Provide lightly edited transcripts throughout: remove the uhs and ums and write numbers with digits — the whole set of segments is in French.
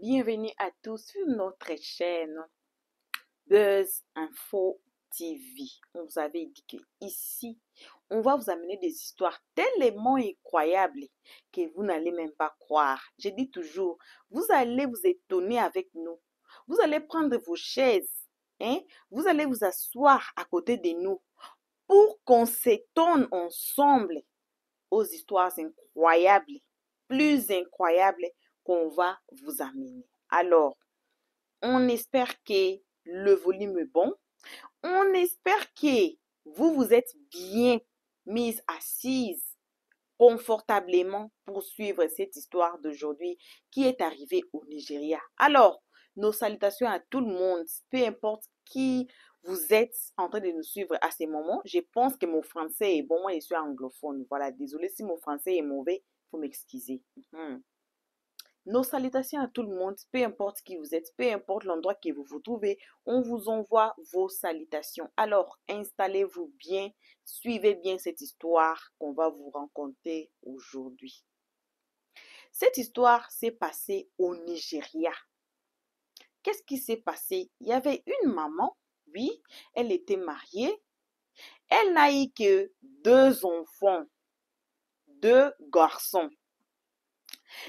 bienvenue à tous sur notre chaîne Buzz Info TV. On vous avait dit que ici, on va vous amener des histoires tellement incroyables que vous n'allez même pas croire. Je dis toujours, vous allez vous étonner avec nous. Vous allez prendre vos chaises, hein? Vous allez vous asseoir à côté de nous pour qu'on s'étonne ensemble aux histoires incroyables, plus incroyables qu'on va vous amener. Alors, on espère que le volume est bon. On espère que vous vous êtes bien mise assise confortablement pour suivre cette histoire d'aujourd'hui qui est arrivée au Nigeria. Alors, nos salutations à tout le monde, peu importe qui vous êtes en train de nous suivre à ces moments. Je pense que mon français est bon, moi je suis anglophone. Voilà, désolé si mon français est mauvais, il faut m'excuser. Nos salutations à tout le monde, peu importe qui vous êtes, peu importe l'endroit que vous vous trouvez, on vous envoie vos salutations. Alors, installez-vous bien, suivez bien cette histoire qu'on va vous raconter aujourd'hui. Cette histoire s'est passée au Nigeria. Qu'est-ce qui s'est passé? Il y avait une maman, oui, elle était mariée. Elle n'a eu que 2 enfants, 2 garçons.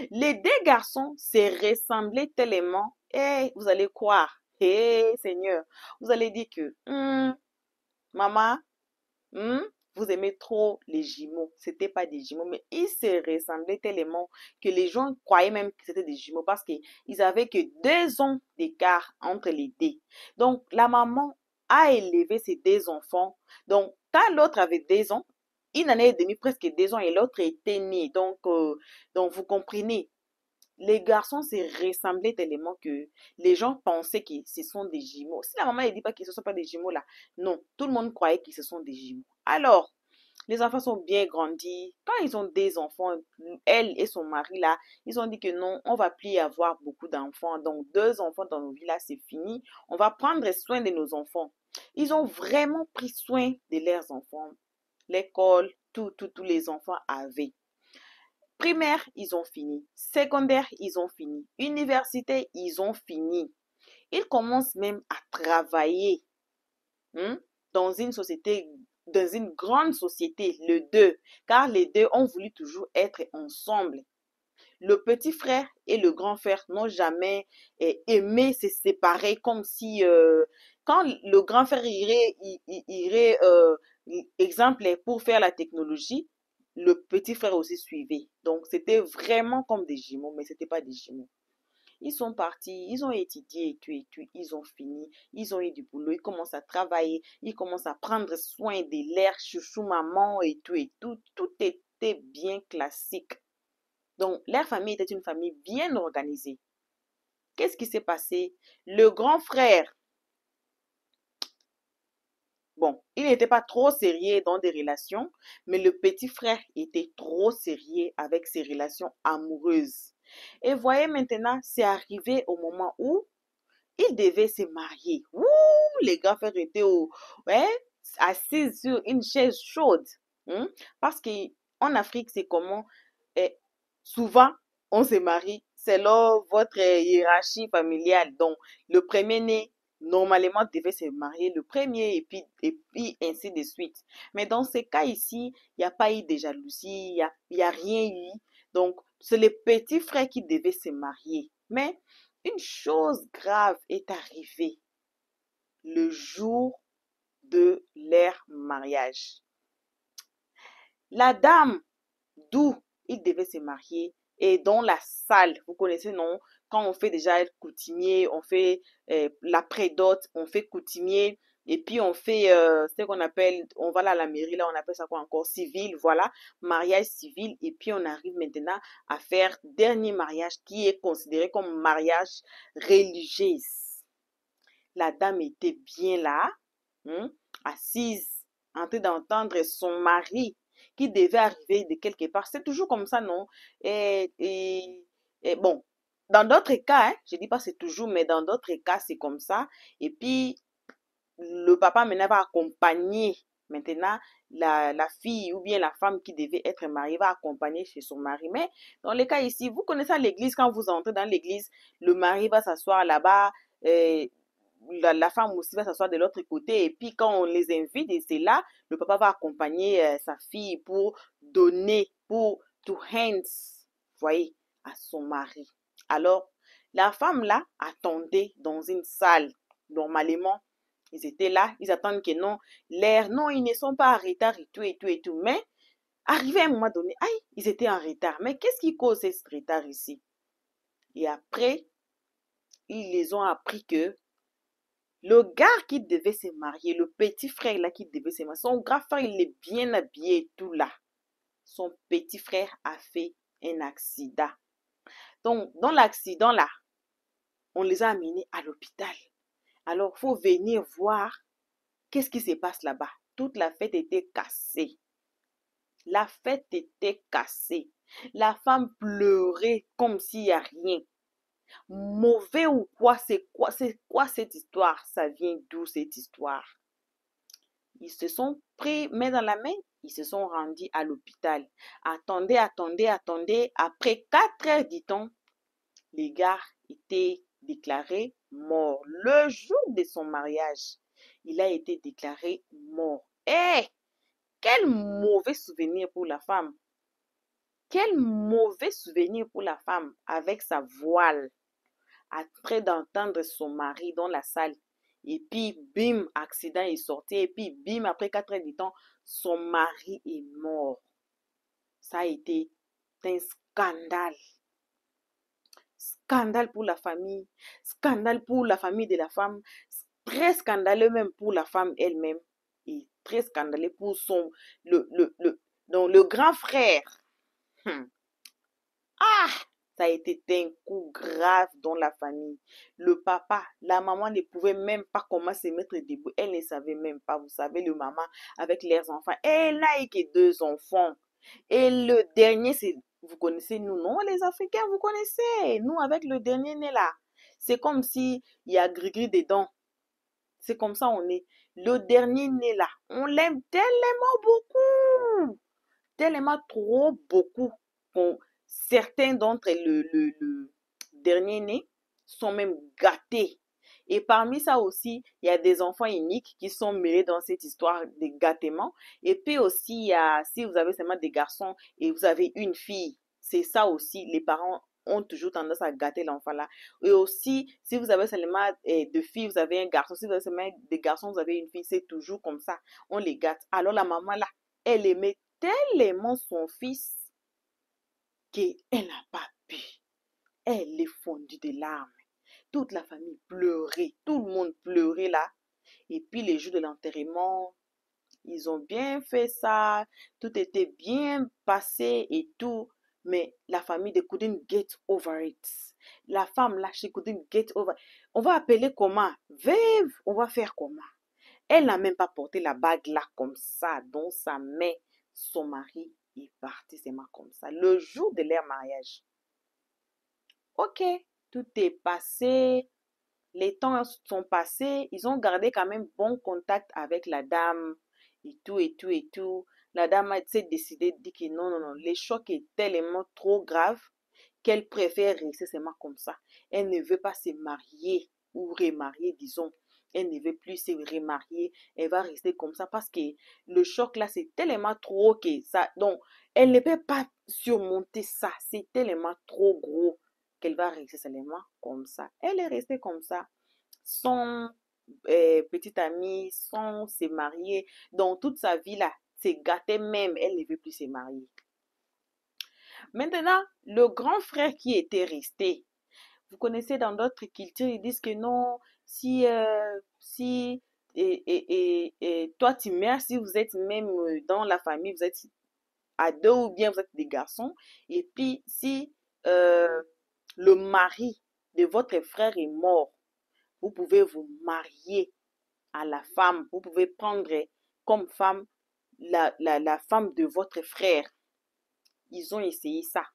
Les 2 garçons se ressemblaient tellement, et vous allez croire, Seigneur, vous allez dire que, maman, vous aimez trop les jumeaux. C'était pas des jumeaux, mais ils se ressemblaient tellement que les gens croyaient même que c'était des jumeaux parce qu'ils avaient que 2 ans d'écart entre les deux. Donc, la maman a élevé ses 2 enfants. Donc, quand l'autre avait 2 ans, une année et demie, presque 2 ans, et l'autre était né. Donc, vous comprenez, les garçons se ressemblaient tellement que les gens pensaient que ce sont des jumeaux. Si la maman ne dit pas que ce ne sont pas des jumeaux là, non, tout le monde croyait que ce sont des jumeaux. Alors, les enfants sont bien grandis. Quand ils ont des enfants, elle et son mari là, ils ont dit que non, on va plus avoir beaucoup d'enfants. Donc, 2 enfants dans nos vies là, c'est fini. On va prendre soin de nos enfants. Ils ont vraiment pris soin de leurs enfants. L'école, tous les enfants avaient. Primaire, ils ont fini. Secondaire, ils ont fini. Université, ils ont fini. Ils commencent même à travailler dans une société, dans une grande société, le deux, car les deux ont voulu toujours être ensemble. Le petit frère et le grand frère n'ont jamais aimé se séparer comme si, quand le grand frère irait exemple, pour faire la technologie, le petit frère aussi suivait. Donc, c'était vraiment comme des jumeaux, mais ce n'était pas des jumeaux. Ils sont partis, ils ont étudié et tout, ils ont fini, ils ont eu du boulot, ils commencent à travailler, ils commencent à prendre soin de leur chouchou maman et tout. Tout était bien classique. Donc, leur famille était une famille bien organisée. Qu'est-ce qui s'est passé? Le grand frère, bon, il n'était pas trop sérieux dans des relations, mais le petit frère était trop sérieux avec ses relations amoureuses. Et voyez maintenant, c'est arrivé au moment où il devait se marier. Ouh, les grands frères étaient ouais, assis sur une chaise chaude. Parce qu'en Afrique, c'est comment souvent on se marie selon votre hiérarchie familiale. Donc, le premier-né, normalement, devait se marier le premier et puis ainsi de suite. Mais dans ces cas ici, il n'y a pas eu de jalousie, il y a rien eu. Donc, c'est le petit frère qui devait se marier. Mais une chose grave est arrivée le jour de leur mariage. La dame d'où il devait se marier est dans la salle. Vous connaissez, non? Quand on fait déjà coutumier, on fait la prédot, on fait coutumier, et puis on fait ce qu'on appelle, on va là à la mairie, là on appelle ça quoi encore? Civil, voilà, mariage civil, et puis on arrive maintenant à faire dernier mariage qui est considéré comme mariage religieux. La dame était bien là, assise, en train d'entendre son mari qui devait arriver de quelque part. C'est toujours comme ça, non? Et bon, dans d'autres cas, je dis pas c'est toujours, mais dans d'autres cas, c'est comme ça. Et puis, le papa maintenant va accompagner maintenant la fille ou bien la femme qui devait être mariée va accompagner chez son mari. Mais dans les cas ici, vous connaissez à l'église, quand vous entrez dans l'église, le mari va s'asseoir là-bas, euh, la femme aussi va s'asseoir de l'autre côté. Et puis quand on les invite, et c'est là, le papa va accompagner sa fille pour donner, pour to hands, vous voyez, à son mari. Alors, la femme là attendait dans une salle. Normalement, ils étaient là, ils attendent que non, l'air, non, ils ne sont pas en retard et tout et tout et tout. Mais, arrivé à un moment donné, aïe, ils étaient en retard. Mais qu'est-ce qui cause ce retard ici? Et après, ils les ont appris que le gars qui devait se marier, le petit frère là qui devait se marier, son grand frère, il est bien habillé et tout là. Son petit frère a fait un accident. Donc, dans l'accident là, on les a amenés à l'hôpital. Alors, il faut venir voir qu'est-ce qui se passe là-bas. Toute la fête était cassée. La fête était cassée. La femme pleurait comme s'il n'y a rien. Mauvais ou quoi, c'est quoi cette histoire? Ça vient d'où cette histoire? Ils se sont pris main dans la main, ils se sont rendus à l'hôpital. Attendez, attendez, attendez. Après 4 heures, dit-on, les gars étaient déclarés morts. Le jour de son mariage, il a été déclaré mort. Eh, quel mauvais souvenir pour la femme. Quel mauvais souvenir pour la femme avec sa voile, après d'entendre son mari dans la salle. Et puis, bim, accident est sorti. Et puis, bim, après 4 heures de temps, son mari est mort. Ça a été un scandale. Scandale pour la famille. Scandale pour la famille de la femme. Très scandaleux même pour la femme elle-même. Et très scandaleux pour donc le grand frère. Hum. Ah, ça a été un coup grave dans la famille. Le papa, la maman ne pouvait même pas comment se mettre debout. Elle ne savait même pas. Vous savez, le maman avec leurs enfants. Elle n'a eu que 2 enfants. Et le dernier, c'est, vous connaissez nous, non, les Africains, vous connaissez. Nous, avec le dernier né là. C'est comme si il y a gris-gris dedans. C'est comme ça on est. Le dernier né là, on l'aime tellement beaucoup. Tellement trop beaucoup qu'on certains d'entre le dernier né sont même gâtés. Et parmi ça aussi, il y a des enfants uniques qui sont mêlés dans cette histoire de gâtement. Et puis aussi, il y a, si vous avez seulement des garçons et vous avez une fille, c'est ça aussi, les parents ont toujours tendance à gâter l'enfant là. Et aussi, si vous avez seulement deux filles, vous avez un garçon. Si vous avez seulement des garçons, vous avez une fille, c'est toujours comme ça. On les gâte. Alors la maman là, elle aimait tellement son fils qu'elle n'a pas pu. Elle est fondue de larmes. Toute la famille pleurait, tout le monde pleurait là. Et puis les jours de l'enterrement, ils ont bien fait ça, tout était bien passé et tout. Mais la famille de couldn't get over it. La femme là, she couldn't get over it. On va appeler comment? Vive, on va faire comment? Elle n'a même pas porté la bague là comme ça dans sa main. Son mari est parti seulement comme ça. Le jour de leur mariage. Ok, tout est passé. Les temps sont passés. Ils ont gardé quand même bon contact avec la dame et tout et tout et tout. La dame s'est décidée de dire que non, non, non. Le choc est tellement trop grave qu'elle préfère rester seulement comme ça. Elle ne veut pas se marier ou remarier, disons. Elle ne veut plus se remarier. Elle va rester comme ça parce que le choc là, c'est tellement trop que ça. Donc, elle ne peut pas surmonter ça. C'est tellement trop gros qu'elle va rester seulement comme ça. Elle est restée comme ça. Son petit ami, sans se marier. Donc, toute sa vie là, c'est gâté même. Elle ne veut plus se marier. Maintenant, le grand frère qui était resté, vous connaissez dans d'autres cultures, ils disent que non, si et toi tu meurs, si vous êtes même dans la famille, vous êtes à deux ou bien vous êtes des garçons, et puis si euh, le mari de votre frère est mort, vous pouvez vous marier à la femme, vous pouvez prendre comme femme la femme de votre frère. Ils ont essayé ça.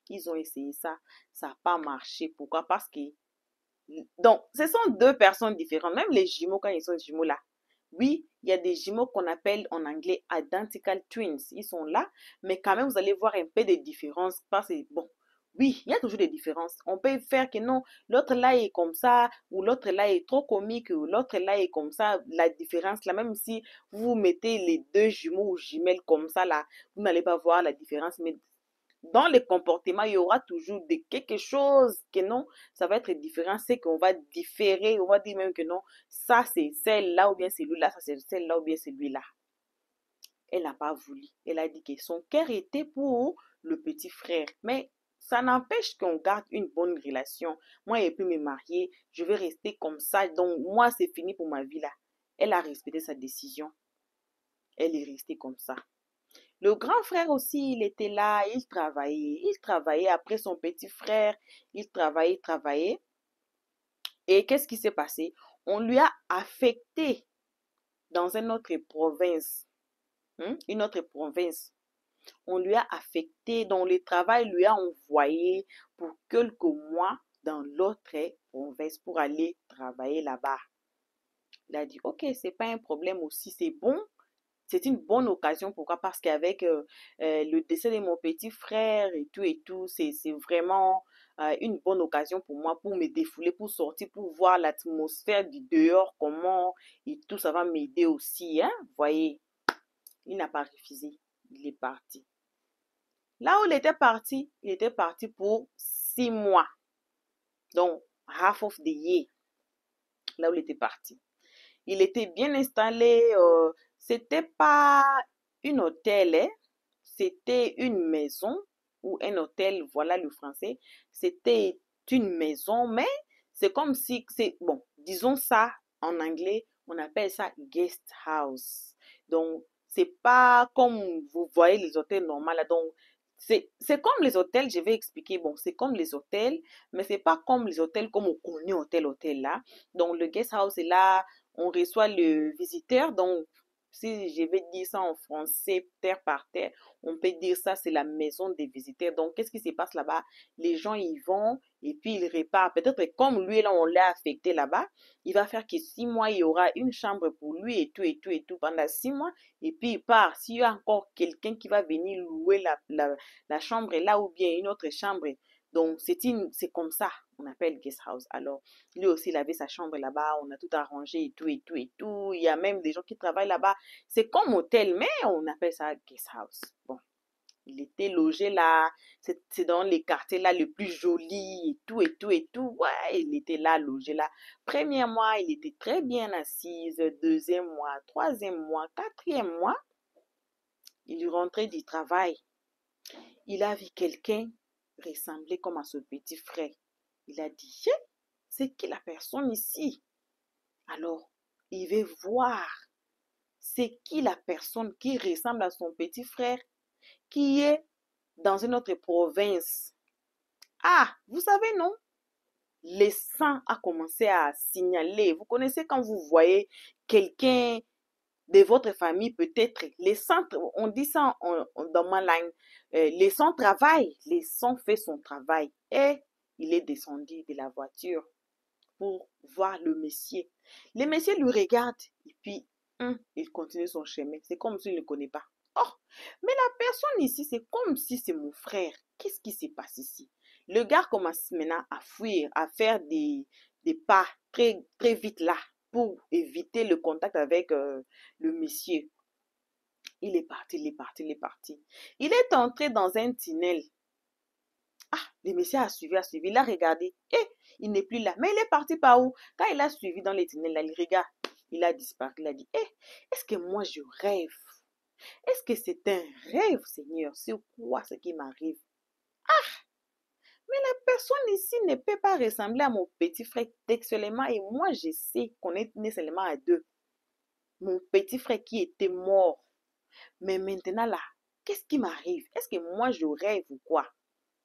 Ils ont essayé ça. Ça n'a pas marché. Pourquoi? Parce que donc, ce sont deux personnes différentes. Même les jumeaux, quand ils sont jumeaux là, Oui, il y a des jumeaux qu'on appelle en anglais identical twins. Ils sont là, mais quand même, vous allez voir un peu de différence. Parce que, bon, oui, il y a toujours des différences. On peut faire que non, l'autre là est comme ça, ou l'autre là est trop comique, ou l'autre là est comme ça. La différence, là, même si vous mettez les deux jumeaux ou jumelles comme ça, là, vous n'allez pas voir la différence. Mais dans les comportements, il y aura toujours de quelque chose que non, ça va être différent, c'est qu'on va différer, on va dire même que non, ça c'est celle-là ou bien celui-là, ça c'est celle-là ou bien celui-là. Elle n'a pas voulu. Elle a dit que son cœur était pour le petit frère. Mais ça n'empêche qu'on garde une bonne relation. Moi, j'ai pu me marier, je vais rester comme ça. Donc, moi, c'est fini pour ma vie là. Elle a respecté sa décision. Elle est restée comme ça. Le grand frère aussi, il était là, il travaillait. Il travaillait après son petit frère. Il travaillait, travaillait. Et qu'est-ce qui s'est passé? On lui a affecté dans une autre province. Une autre province. On lui a affecté, dans le travail, lui a envoyé pour quelques mois dans l'autre province pour aller travailler là-bas. Il a dit, ok, c'est pas un problème aussi, c'est bon. C'est une bonne occasion. Pourquoi? Parce qu'avec le décès de mon petit frère et tout, c'est vraiment une bonne occasion pour moi pour me défouler, pour sortir, pour voir l'atmosphère du dehors, comment et tout, ça va m'aider aussi. Hein? Vous voyez, il n'a pas refusé. Il est parti. Là où il était parti pour 6 mois. Donc, half of the year, là où il était parti. Il était bien installé. C'était pas un hôtel, hein. C'était une maison ou un hôtel, voilà le français. C'était une maison, mais c'est comme si, c'est bon, disons ça en anglais, on appelle ça guest house. Donc, c'est pas comme vous voyez les hôtels normaux là. Donc, c'est comme les hôtels, je vais expliquer. Bon, c'est comme les hôtels, mais c'est pas comme les hôtels comme on connaît hôtel là. Donc, le guest house est là, on reçoit le visiteur. Donc, si je vais dire ça en français, terre par terre, on peut dire ça, c'est la maison des visiteurs. Donc, qu'est-ce qui se passe là-bas? Les gens y vont et puis ils repartent. Peut-être comme lui, là, on l'a affecté là-bas, il va faire que 6 mois, il y aura une chambre pour lui et tout, et tout, et tout pendant 6 mois. Et puis il part. S'il y a encore quelqu'un qui va venir louer la chambre là ou bien une autre chambre, donc c'est comme ça, on appelle guest house. Alors, lui aussi, il avait sa chambre là-bas, on a tout arrangé et tout, et tout, et tout. Il y a même des gens qui travaillent là-bas. C'est comme hôtel, mais on appelle ça guest house. Bon, il était logé là, c'est dans les quartiers là le plus joli et tout, et tout, et tout. Ouais, il était là, logé là. Premier mois, il était très bien assis. Deuxième mois, troisième mois, quatrième mois, il rentrait du travail. Il a vu quelqu'un ressembler comme à son petit frère. Il a dit, c'est qui la personne ici? Alors, il veut voir, c'est qui la personne qui ressemble à son petit frère, qui est dans une autre province. Ah, vous savez, non? Le sang a commencé à signaler. Vous connaissez quand vous voyez quelqu'un de votre famille, peut-être, les sangs, on dit ça dans ma langue, les sangs travaillent, les sangs fait son travail. Et il est descendu de la voiture pour voir le monsieur. Le monsieur lui regarde et puis il continue son chemin. C'est comme s'il ne le connaît pas. Oh, mais la personne ici, c'est comme si c'est mon frère. Qu'est-ce qui se passe ici? Le gars commence maintenant à fuir, à faire des pas très, très vite là pour éviter le contact avec le monsieur. Il est parti, il est parti, il est parti. Il est entré dans un tunnel. Ah, le monsieur a suivi, il a regardé. Eh, il n'est plus là. Mais il est parti par où? Quand il a suivi dans les tunnels, là, il regarde. Il a disparu. Il a dit, eh, est-ce que moi je rêve? Est-ce que c'est un rêve, Seigneur? C'est quoi ce qui m'arrive? Mais la personne ici ne peut pas ressembler à mon petit frère textuellement. Et moi, je sais qu'on est né seulement à deux. Mon petit frère qui était mort. Mais maintenant là, qu'est-ce qui m'arrive? Est-ce que moi je rêve ou quoi?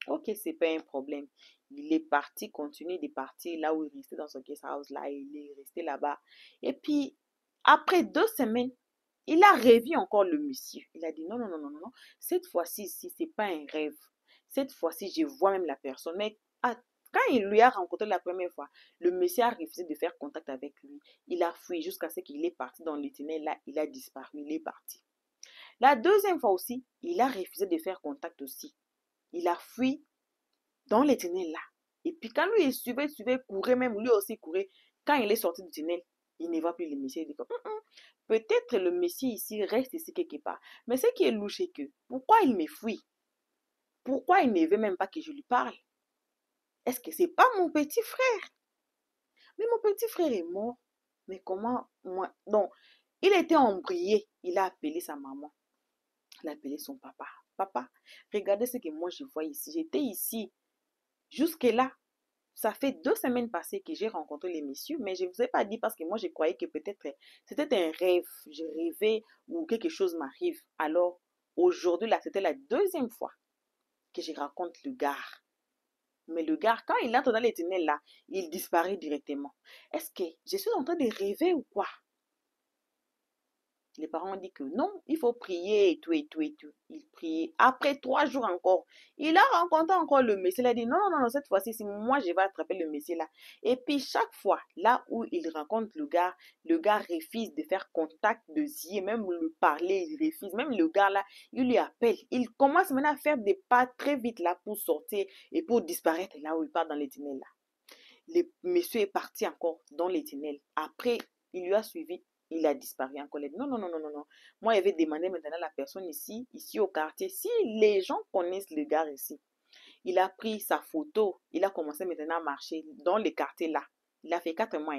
Ok, c'est pas un problème. Il est parti, continue de partir là où il restait dans son guest house là, il est resté là-bas. Et puis, après 2 semaines, il a revu encore le monsieur. Il a dit non, non, non, non, non, cette fois-ci, si c'est pas un rêve. Cette fois-ci, je vois même la personne. Mais Quand il lui a rencontré la première fois, le monsieur a refusé de faire contact avec lui. Il a fui jusqu'à ce qu'il est parti dans le tunnel là. Il a disparu, il est parti. La deuxième fois aussi, il a refusé de faire contact aussi. Il a fui dans les tunnels là. Et puis quand lui, il suivait, courait même, lui aussi courait. Quand il est sorti du tunnel, il ne voit plus le monsieur. Il dit, peut-être le monsieur ici reste ici quelque part. Mais ce qui est louche, c'est que, pourquoi il me fuit? Pourquoi il ne veut même pas que je lui parle? Est-ce que c'est pas mon petit frère? Mais mon petit frère est mort. Mais comment moi? Donc, il était embrouillé. Il a appelé sa maman. Il a appelé son papa. Papa, regardez ce que moi je vois ici. J'étais ici. Jusque-là, ça fait 2 semaines passées que j'ai rencontré les messieurs, mais je ne vous ai pas dit parce que moi je croyais que peut-être c'était un rêve. Je rêvais ou quelque chose m'arrive. Alors, aujourd'hui, là, c'était la deuxième fois que je rencontre le gars. Mais le gars, quand il entre dans les tunnels là, il disparaît directement. Est-ce que je suis en train de rêver ou quoi? Les parents ont dit que non, il faut prier et tout et tout et tout. Il priait. Après 3 jours encore, il a rencontré encore le messie. Il a dit non, non, non, cette fois-ci, c'est moi, je vais attraper le messie là. Et puis chaque fois, là où il rencontre le gars refuse de faire contact de yeux, même le parler, il refuse. Même le gars là, il lui appelle. Il commence maintenant à faire des pas très vite là pour sortir et pour disparaître là où il part dans les tunnels là. Le monsieur est parti encore dans les tunnels. Après, il lui a suivi. Il a disparu encore. Non, non, non, non, non, non. Moi, il avait demandé maintenant à la personne ici au quartier, si les gens connaissent le gars ici. Il a pris sa photo. Il a commencé maintenant à marcher dans les quartiers là. Il a fait 4 mois.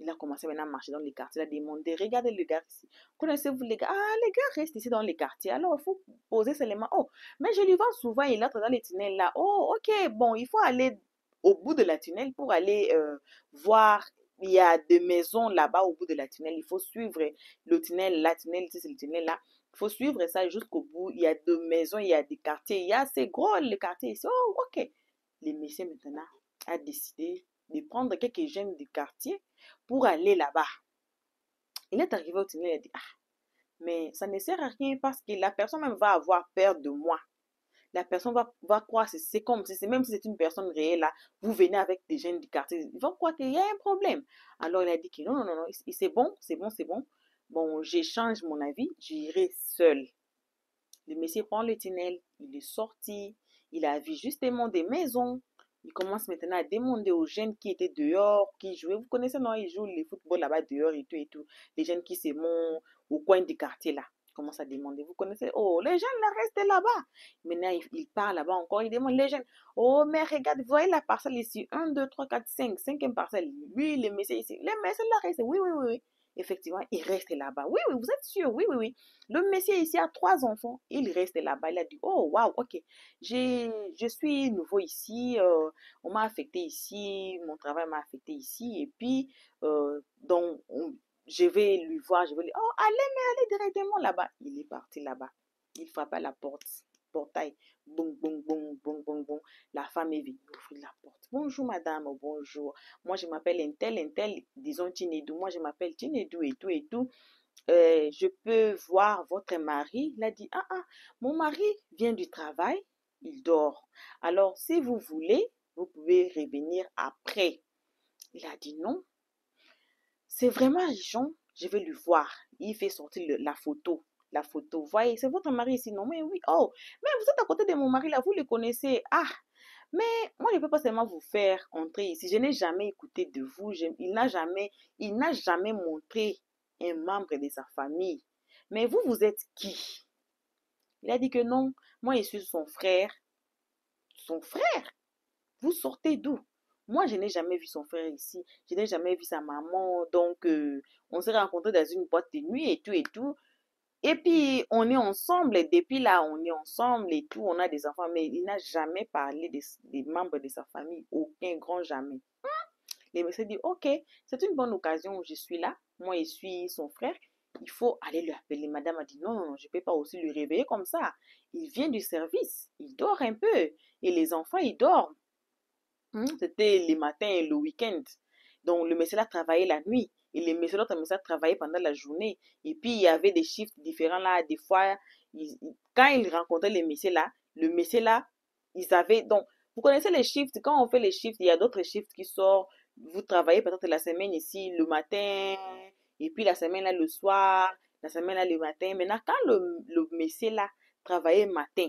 Il a commencé maintenant à marcher dans les quartiers. Il a demandé, regardez le gars ici. Connaissez-vous les gars? Ah, les gars restent ici dans les quartiers. Alors, il faut poser seulement. Oh, mais je lui vois souvent, il entre dans les tunnels là. Oh, ok, bon, il faut aller au bout de la tunnel pour aller voir. Il y a des maisons là-bas au bout de la tunnel. Il faut suivre le tunnel, la tunnel, c'est le tunnel là. Il faut suivre ça jusqu'au bout. Il y a des maisons, il y a des quartiers. Il y a c'est gros le quartier ici. Oh, ok. Le monsieur maintenant a décidé de prendre quelques jeunes du quartier pour aller là-bas. Il est arrivé au tunnel et a dit, ah, mais ça ne sert à rien parce que la personne même va avoir peur de moi. La personne va croire, c'est comme si, même si c'est une personne réelle, là, vous venez avec des jeunes du quartier, ils vont croire qu'il y a un problème. Alors il a dit que non, non, non, non, c'est bon, c'est bon, c'est bon. Bon, j'échange mon avis, j'irai seul. Le monsieur prend le tunnel, il est sorti, il a vu justement des maisons. Il commence maintenant à demander aux jeunes qui étaient dehors, qui jouaient. Vous connaissez, non? Ils jouent le football là-bas dehors et tout et tout. Les jeunes qui se montent au coin du quartier là. Il commence à demander. Vous connaissez? Oh, les jeunes là restent là-bas. Maintenant, il part là-bas encore. Il demande les jeunes. Oh, mais regarde, vous voyez la parcelle ici. 1, 2, 3, 4, 5. Cinquième parcelle. Lui, les messieurs ici. Les messieurs là restent. Oui, oui, oui, oui. Effectivement, il reste là-bas. Oui, oui, vous êtes sûr? Oui, oui, oui. Le monsieur ici a 3 enfants. Il reste là-bas. Il a dit, oh, waouh, ok. Je suis nouveau ici. On m'a affecté ici. Mon travail m'a affecté ici. Et puis, donc, je vais lui voir. Je vais lui dire, oh, allez, mais allez directement là-bas. Il est parti là-bas. Il frappe à la porte. Portail. Boum, boum, boum, boum, boum, boum. La femme est venue ouvrir la porte. Bonjour, madame. Bonjour. Moi, je m'appelle Intel, disons Tinedou. Moi, je m'appelle Tinedou et tout et tout. Je peux voir votre mari. Il a dit, ah, ah, mon mari vient du travail, il dort. Alors, si vous voulez, vous pouvez revenir après. Il a dit non, c'est vraiment urgent, je vais lui voir. Il fait sortir la photo. La photo, voyez, c'est votre mari ici. Non, mais oui, oh, mais vous êtes à côté de mon mari là, vous le connaissez. Ah, mais moi, je ne peux pas seulement vous faire entrer ici. Je n'ai jamais écouté de vous. Il n'a jamais montré un membre de sa famille. Mais vous, vous êtes qui? Il a dit que non, moi, je suis son frère. Son frère? Vous sortez d'où? Moi, je n'ai jamais vu son frère ici. Je n'ai jamais vu sa maman. Donc, on s'est rencontrés dans une boîte de nuit et tout et tout. Et puis, on est ensemble. Et depuis là, on est ensemble et tout. On a des enfants. Mais il n'a jamais parlé des membres de sa famille. Aucun grand jamais. Les messieurs disent, ok, c'est une bonne occasion où je suis là. Moi, je suis son frère. Il faut aller lui appeler. Madame a dit, non, non, non, je ne peux pas aussi lui réveiller comme ça. Il vient du service. Il dort un peu. Et les enfants, ils dorment. C'était le matin et le week-end. Donc, le monsieur là travaillait la nuit. Et l'autre monsieur travaillait pendant la journée. Et puis, il y avait des shifts différents là. Des fois, quand ils rencontraient le monsieur là, ils avaient, donc, Vous connaissez les shifts, quand on fait les shifts, il y a d'autres shifts qui sortent. Vous travaillez peut-être la semaine ici le matin, et puis la semaine là le soir, la semaine là le matin. Maintenant, quand le monsieur là travaillait matin,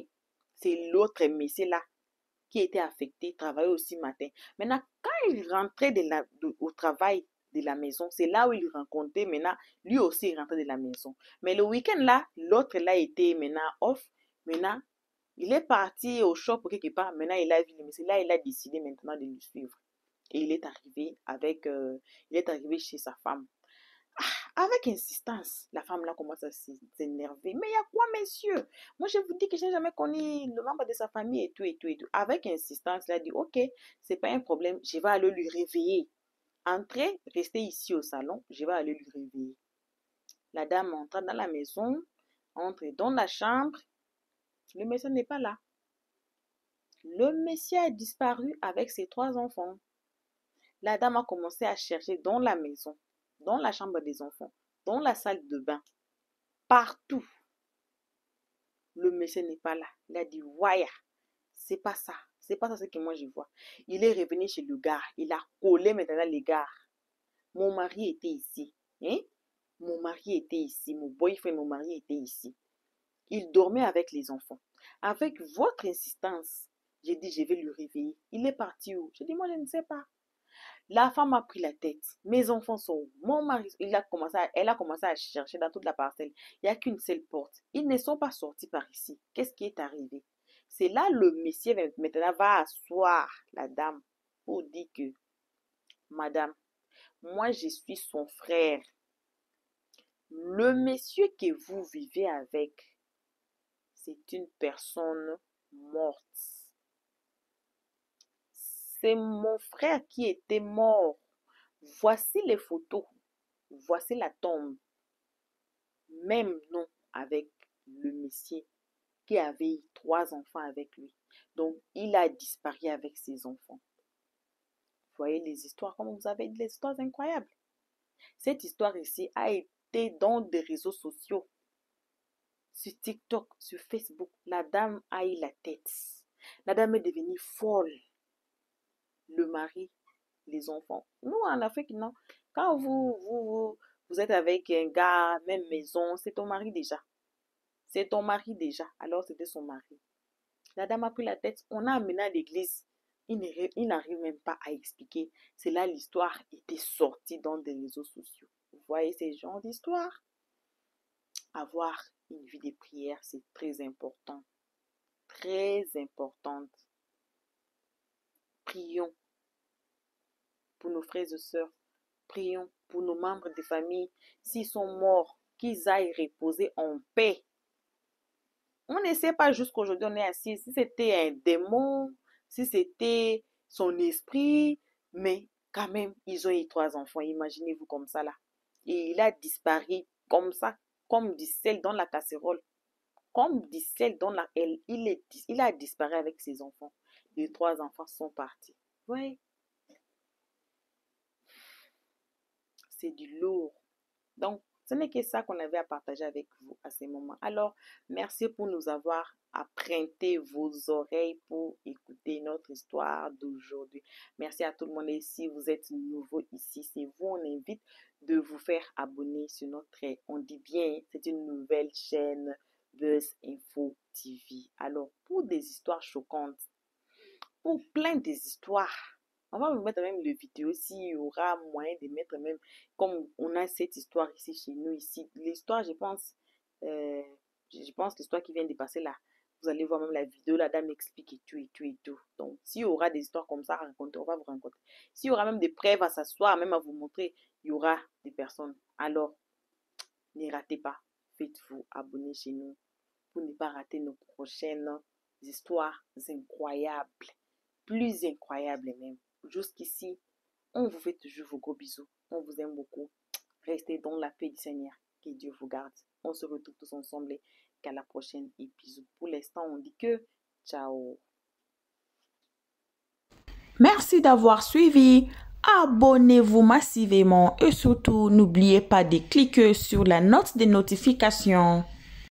c'est l'autre monsieur là qui était affecté, travaillait aussi matin. Maintenant, quand il rentrait au travail de la maison, c'est là où il rencontrait maintenant, lui aussi il rentrait de la maison. Mais le week-end là, l'autre là était maintenant off. Maintenant, il est parti au shop quelque part. Maintenant, il a vu le monsieur là, il a décidé maintenant de le suivre. Et il est arrivé chez sa femme. Avec insistance, la femme là commence à s'énerver. Mais il y a quoi, messieurs? Moi, je vous dis que je n'ai jamais connu le membre de sa famille et tout, et tout, et tout. Avec insistance, elle a dit, ok, c'est pas un problème, je vais aller lui réveiller. Entrez, restez ici au salon, je vais aller lui réveiller. La dame entra dans la maison, entre dans la chambre. Le monsieur n'est pas là. Le monsieur a disparu avec ses 3 enfants. La dame a commencé à chercher dans la maison, dans la chambre des enfants, dans la salle de bain, partout. Le monsieur n'est pas là. Il a dit, ouais, c'est pas ça. C'est pas ça ce que moi je vois. Il est revenu chez le gars. Il a collé maintenant les gars. Mon mari était ici. Hein? Mon mari était ici. Mon boyfriend, mon mari était ici. Il dormait avec les enfants. Avec votre insistance, j'ai dit, je vais le réveiller. Il est parti où? J'ai dit, moi, je ne sais pas. La femme a pris la tête. Mes enfants sont où? Mon mari, elle a commencé à chercher dans toute la parcelle. Il n'y a qu'une seule porte. Ils ne sont pas sortis par ici. Qu'est-ce qui est arrivé? C'est là le monsieur maintenant va asseoir la dame pour dire que, madame, moi je suis son frère. Le monsieur que vous vivez avec, c'est une personne morte. C'est mon frère qui était mort. Voici les photos. Voici la tombe. Même nom avec le monsieur qui avait 3 enfants avec lui. Donc, il a disparu avec ses enfants. Vous voyez les histoires, comme vous avez dit, les histoires incroyables. Cette histoire ici a été dans des réseaux sociaux. Sur TikTok, sur Facebook, la dame a eu la tête. La dame est devenue folle. Le mari, les enfants. Nous, en Afrique, non. Quand vous êtes avec un gars, même maison, c'est ton mari déjà. C'est ton mari déjà. Alors, c'était son mari. La dame a pris la tête. On a amené à l'église. Il n'arrive même pas à expliquer. C'est là l'histoire était sortie dans des réseaux sociaux. Vous voyez ces genres d'histoires? Avoir une vie de prière, c'est très important. Très importante. Prions pour nos frères et sœurs. Prions pour nos membres de famille. S'ils sont morts, qu'ils aillent reposer en paix. On ne sait pas jusqu'aujourd'hui, on est assis. Si c'était un démon, si c'était son esprit, mais quand même, ils ont eu 3 enfants. Imaginez-vous comme ça là. Et il a disparu comme ça, comme du sel dans la casserole. Comme du sel dans la... Il a disparu avec ses enfants. Les 3 enfants sont partis. Oui. C'est du lourd. Donc, ce n'est que ça qu'on avait à partager avec vous à ce moment. Alors, merci pour nous avoir emprunté vos oreilles pour écouter notre histoire d'aujourd'hui. Merci à tout le monde. Et si vous êtes nouveau ici, c'est vous, on invite de vous faire abonner sur notre, on dit bien, c'est une nouvelle chaîne Buzz Info TV. Alors, pour des histoires choquantes, pour plein des histoires, on va vous mettre même le vidéo s'il y aura moyen de mettre même, comme on a cette histoire ici chez nous, ici. L'histoire, je pense l'histoire qui vient de passer là. Vous allez voir même la vidéo, la dame explique et tout, et tout, et tout. Donc, s'il y aura des histoires comme ça à raconter, on va vous raconter. S'il y aura même des preuves à s'asseoir, même à vous montrer, il y aura des personnes. Alors, ne ratez pas. Faites-vous abonner chez nous pour ne pas rater nos prochaines histoires incroyables. Plus incroyables même. Jusqu'ici, on vous fait toujours vos gros bisous. On vous aime beaucoup. Restez dans la paix du Seigneur. Que Dieu vous garde. On se retrouve tous ensemble et qu'à la prochaine épisode. Pour l'instant, on dit que ciao. Merci d'avoir suivi. Abonnez-vous massivement et surtout, n'oubliez pas de cliquer sur la note de notification.